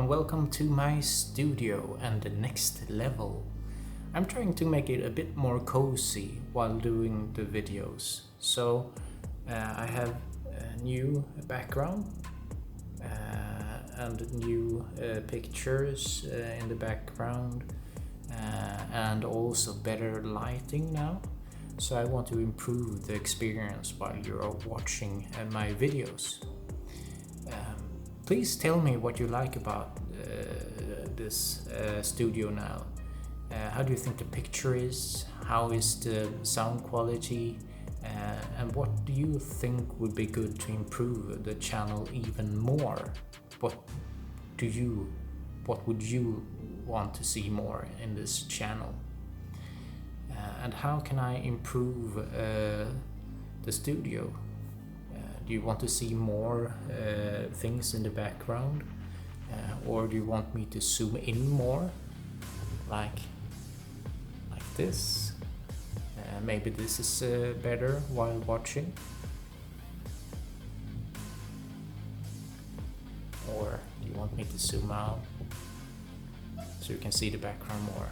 and welcome to my studio and the next level. I'm trying to make it a bit more cozy while doing the videos. So I have a new background and new pictures in the background and also better lighting now. So I want to improve the experience while you're watching my videos. Please tell me what you like about this studio now. How do you think the picture is? How is the sound quality? And what do you think would be good to improve the channel even more? What would you want to see more in this channel? And how can I improve the studio? Do you want to see more things in the background? Or do you want me to zoom in more? Like this? Maybe this is better while watching? Or do you want me to zoom out so you can see the background more?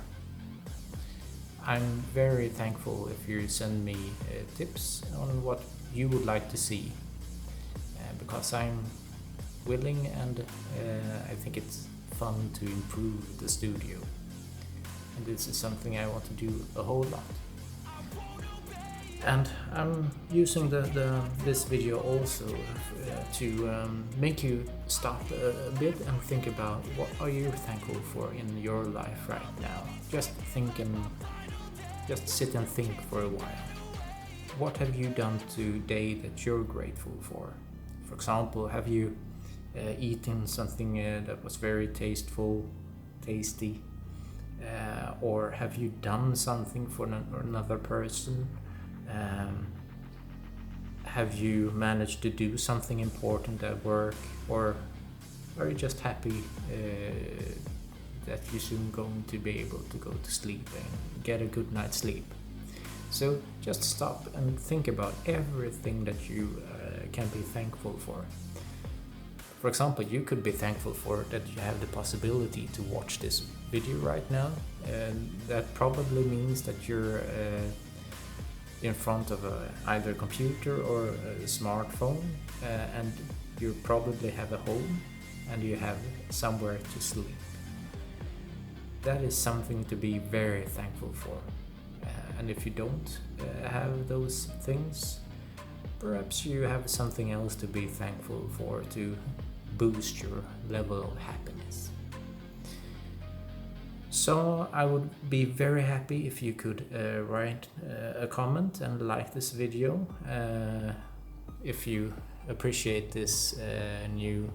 I'm very thankful if you send me tips on what you would like to see, because I'm willing and I think it's fun to improve the studio, and this is something I want to do a whole lot. And I'm using this video also to make you stop a bit and think about what are you thankful for in your life right now. Just sit and think for a while. What have you done today that you're grateful for? For example, have you eaten something that was very tasty? Or have you done something for another person? Have you managed to do something important at work? Or are you just happy that you're soon going to be able to go to sleep and get a good night's sleep? So just stop and think about everything that you can be thankful for. For example, you could be thankful for that you have the possibility to watch this video right now, and that probably means that you're in front of either a computer or a smartphone, and you probably have a home and you have somewhere to sleep. That is something to be very thankful for. And if you don't have those things, perhaps you have something else to be thankful for to boost your level of happiness. So I would be very happy if you could write a comment and like this video if you appreciate this new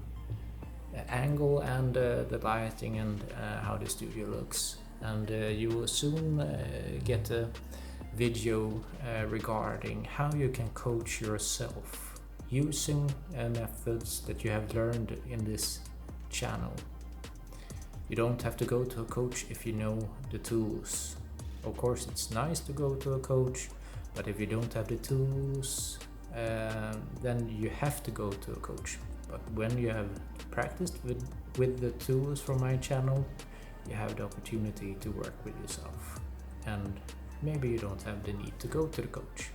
angle and the lighting and how the studio looks. And you will soon get a video regarding how you can coach yourself using methods that you have learned in this channel. You don't have to go to a coach if you know the tools. Of course, it's nice to go to a coach, but if you don't have the tools, then you have to go to a coach. But when you have practiced with the tools from my channel, you have the opportunity to work with yourself, and maybe you don't have the need to go to the coach.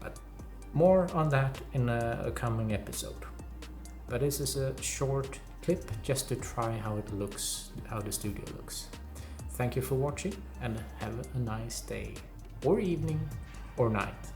But more on that in a coming episode. But this is a short clip just to try how it looks, how the studio looks. Thank you for watching and have a nice day or evening or night.